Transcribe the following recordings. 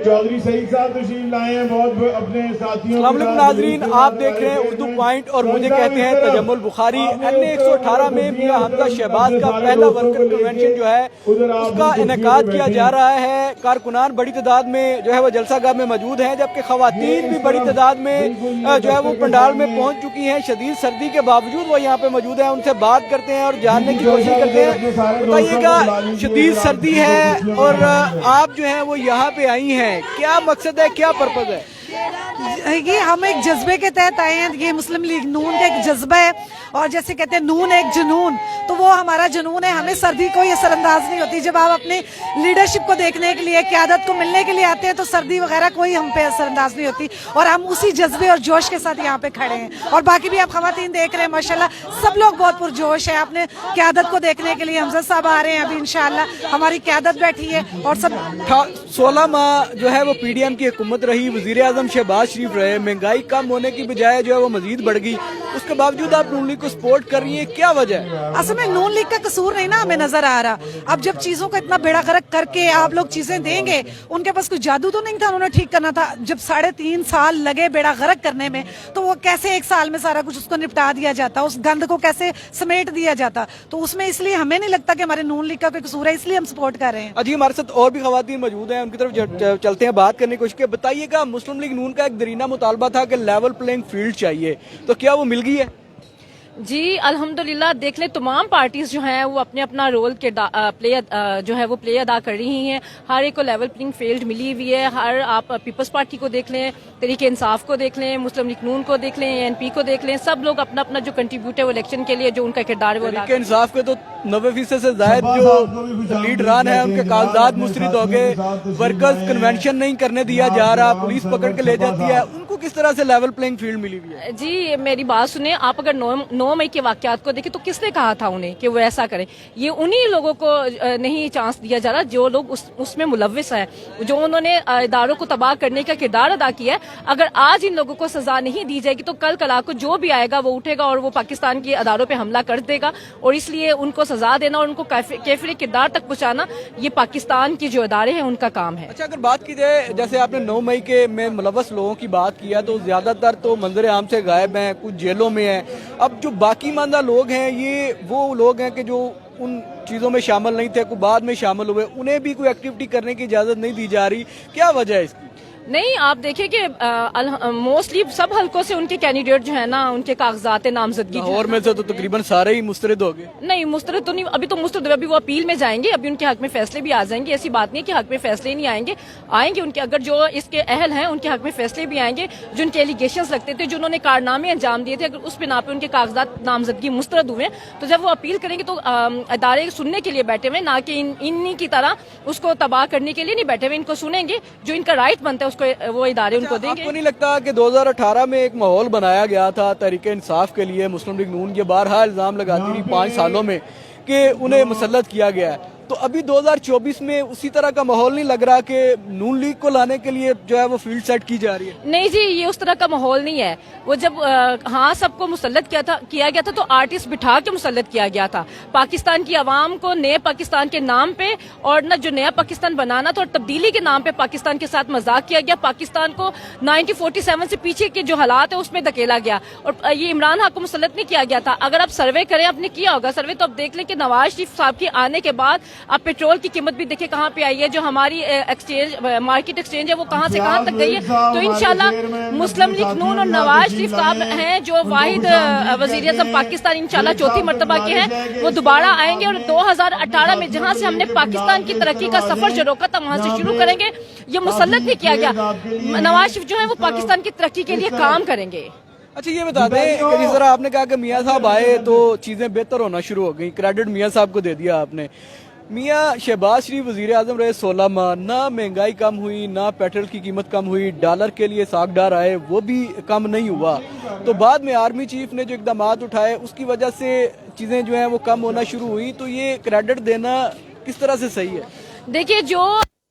چودھری سعید صاحب تشریف لائے ہیں بہت اپنے ساتھیوں. السلام علیکم ناظرین، آپ دیکھ رہے ہیں اردو پوائنٹ اور مجھے کہتے ہیں تجمل بخاری. NA118 میں میاں حمزہ شہباز کا پہلا ورکر کنونشن جو ہے اس کا انعقاد کیا جا رہا ہے. کارکنان بڑی تعداد میں جو ہے وہ جلسہ گاہ میں موجود ہیں، جبکہ خواتین بھی بڑی تعداد میں جو ہے وہ پنڈال میں پہنچ چکی ہیں. شدید سردی کے باوجود وہ یہاں پہ موجود ہیں. ان سے بات کرتے ہیں اور جاننے کی کوشش کرتے ہیں. بتائیے گا، شدید سردی ہے اور آپ جو ہیں وہ یہاں پہ آئی ہیں، کیا مقصد ہے، کیا پرپز ہے؟ یہ ہم ایک جذبے کے تحت آئے ہیں. یہ مسلم لیگ نون کا ایک جذبہ ہے، اور جیسے کہتے ہیں نون ایک جنون، تو وہ ہمارا جنون ہے. ہمیں سردی کو یہ اثر انداز نہیں ہوتی. جب آپ اپنے لیڈرشپ کو دیکھنے کے لیے، قیادت کو ملنے کے لیے آتے ہیں تو سردی وغیرہ کوئی ہم پہ اثر انداز نہیں ہوتی، اور ہم اسی جذبے اور جوش کے ساتھ یہاں پہ کھڑے ہیں. اور باقی بھی آپ خواتین دیکھ رہے ہیں، ماشاءاللہ سب لوگ بہت پرجوش ہیں. اپنے قیادت کو دیکھنے کے لیے حمزہ صاحب آ رہے ہیں، ابھی انشاءاللہ ہماری قیادت بیٹھی ہے. اور سب 16 ماہ جو ہے وہ PDM کی حکومت رہی، وزیر اعظم شہباز شریف رہے، مہنگائی کم ہونے کی بجائے جو ہے وہ مزید بڑھ گئی. اس کے باوجود آپ نون لیگ کو سپورٹ کر رہی ہیں، کیا وجہ ہے؟ اصل میں نون لیگ کا قصور نہیں نا ہمیں نظر آ رہا. اب جب چیزوں کو اتنا بیڑا غرق کر کے آپ لوگ چیزیں دیں گے، ان کے پاس کوئی جادو تو نہیں تھا، انہوں نے ٹھیک کرنا تھا. جب 3.5 سال لگے بیڑا غرق کرنے میں، تو وہ کیسے ایک سال میں سارا کچھ اس کو نپٹا دیا جاتا، اس گند کو کیسے سمیٹ دیا جاتا. تو اس میں اس لیے ہمیں نہیں لگتا کہ ہمارے نون لیگ کا کوئی قصور ہے، اس لیے ہم سپورٹ کر رہے ہیں. جی، ہمارے ساتھ اور بھی خواتین موجود ہیں، ان کی طرف چلتے ہیں، بات کرنے کی کوشش کریں. بتائیے گا، مسلم لیگ نون کا ایک درینہ مطالبہ تھا کہ لیول پلینگ فیلڈ چاہیے، تو کیا وہ مل گئی ہے؟ جی الحمدللہ، دیکھ لیں تمام پارٹیز جو ہیں وہ اپنے اپنا رول پلے ادا کر رہی ہیں. ہر ایک کو لیول پلینگ فیلڈ ملی ہوئی ہے. آپ پیپلز پارٹی کو دیکھ لیں، تحریک انصاف کو دیکھ لیں، مسلم لیگ نون کو دیکھ لیں، ANP کو دیکھ لیں، سب لوگ اپنا اپنا جو کنٹریبیوٹ ہے وہ الیکشن کے لیے جو ان کا کردار ہے وہ تحریک انصاف کے تو 90% سے زائد جو لیڈران ہیں ان کے کاغذات مسترد ہو گئے. ورکرز کنونشن نہیں کرنے دیا جا رہا، پولیس پکڑ کے لے جاتی ہے. ان کو کس طرح سے لیول پلینگ فیلڈ ملی ہوئی ہے؟ جی میری بات سنیں، آپ اگر 9 مئی کے واقعات کو دیکھیں تو کس نے کہا تھا انہیں کہ وہ ایسا کریں؟ یہ انہی لوگوں کو نہیں چانس دیا جا رہا جو لوگ اس میں ملوث ہیں، جو انہوں نے اداروں کو تباہ کرنے کا کردار ادا کیا ہے. اگر آج ان لوگوں کو سزا نہیں دی جائے گی تو کل کلا کو جو بھی آئے گا وہ اٹھے گا اور وہ پاکستان کے اداروں پہ حملہ کر دے گا. اور اس لیے ان کو سزا دینا اور ان کو کیفر کردار تک پہنچانا یہ پاکستان کے جو ادارے ہیں ان کا کام ہے. اچھا، اگر بات کی جائے، جیسے آپ نے 9 مئی کے میں ملوث لوگوں کی بات کیا، تو زیادہ تر تو منظر عام سے غائب ہیں، کچھ جیلوں میں ہیں. اب جو باقی ماندہ لوگ ہیں، یہ وہ لوگ ہیں کہ جو ان چیزوں میں شامل نہیں تھے، کوئی بعد میں شامل ہوئے، انہیں بھی کوئی ایکٹیویٹی کرنے کی اجازت نہیں دی جا رہی. کیا وجہ ہے اس کی؟ نہیں، آپ دیکھیں کہ موسٹلی سب حلقوں سے ان کے کینڈیڈیٹ جو ہیں نا، ان کے کاغذات نامزدگی اور میں سے تو تقریباً سارے ہی مسترد ہو گئے. نہیں، مسترد تو نہیں، ابھی تو مسترد ہوئے، ابھی وہ اپیل میں جائیں گے، ابھی ان کے حق میں فیصلے بھی آ جائیں گے. ایسی بات نہیں کہ حق میں فیصلے نہیں آئیں گے ان کے. اگر جو اس کے اہل ہیں ان کے حق میں فیصلے بھی آئیں گے. جو ان کے ایلیگیشنز لگتے تھے، جو انہوں نے کارنامے انجام دیے تھے، اگر اس بنا پہ ان کے کاغذات نامزدگی مسترد ہوئے تو جب وہ اپیل کریں گے تو ادارے سننے کے لیے بیٹھے ہوئے، نہ کہ انہی کی طرح اس کو تباہ کرنے کے لیے نہیں بیٹھے ہوئے. ان کو سنیں گے، جو ان کا رائٹ بنتا ہے اس کو وہ ادارے ان کو دیں گے. آپ کو نہیں لگتا کہ 2018 میں ایک ماحول بنایا گیا تھا تحریک انصاف کے لیے؟ مسلم لیگ نون یہ بارہا الزام لگاتی رہی 5 سالوں میں کہ انہیں مسلط کیا گیا ہے. تو ابھی 2024 میں اسی طرح کا ماحول نہیں لگ رہا کہ نون لیگ کو لانے کے لیے جو ہے وہ فیلڈ سیٹ کی جا رہی ہے؟ نہیں جی، یہ اس طرح کا ماحول نہیں ہے. وہ جب سب کو مسلط کیا گیا تھا تو آرٹسٹ بٹھا کے مسلط کیا گیا تھا. پاکستان کی عوام کو نئے پاکستان کے نام پہ اور نہ جو نیا پاکستان بنانا تھا اور تبدیلی کے نام پہ پاکستان کے ساتھ مذاق کیا گیا. پاکستان کو 1947 سے پیچھے کے جو حالات ہیں اس میں دھکیلا گیا اور یہ عمران خان کو مسلط نہیں کیا گیا تھا. اگر آپ سروے کریں، آپ نے کیا ہوگا سروے، تو آپ دیکھ لیں کہ نواز شریف صاحب کے آنے کے بعد آپ پیٹرول کی قیمت بھی دیکھیں کہاں پہ آئی ہے. جو ہماری مارکیٹ ایکسچینج ہے وہ کہاں سے کہاں تک گئی ہے. تو انشاءاللہ مسلم لیگ نون اور نواز شریف صاحب ہیں جو واحد وزیر اعظم پاکستان انشاءاللہ 4تھی مرتبہ کے ہیں، وہ دوبارہ آئیں گے اور 2018 میں جہاں سے ہم نے پاکستان کی ترقی کا سفر جو روکا تھا وہاں سے شروع کریں گے. یہ مسلط نہیں کیا گیا. نواز شریف جو ہے وہ پاکستان کی ترقی کے لیے کام کریں گے. اچھا، یہ بتا دیں کہ جس طرح آپ نے کہا کہ میاں صاحب آئے تو چیزیں بہتر ہونا شروع ہو گئیں، کریڈٹ میاں صاحب کو دے دیا آپ نے. میاں شہباز شریف وزیر اعظم رہے 16 ماہ، نہ مہنگائی کم ہوئی، نہ پیٹرول کی قیمت کم ہوئی، ڈالر کے لیے ساکھ ڈار آئے وہ بھی کم نہیں ہوا. تو بعد میں آرمی چیف نے جو اقدامات اٹھائے اس کی وجہ سے چیزیں جو ہیں وہ کم ہونا شروع ہوئی. تو یہ کریڈٹ دینا کس طرح سے صحیح ہے؟ دیکھیے، جو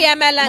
PMLN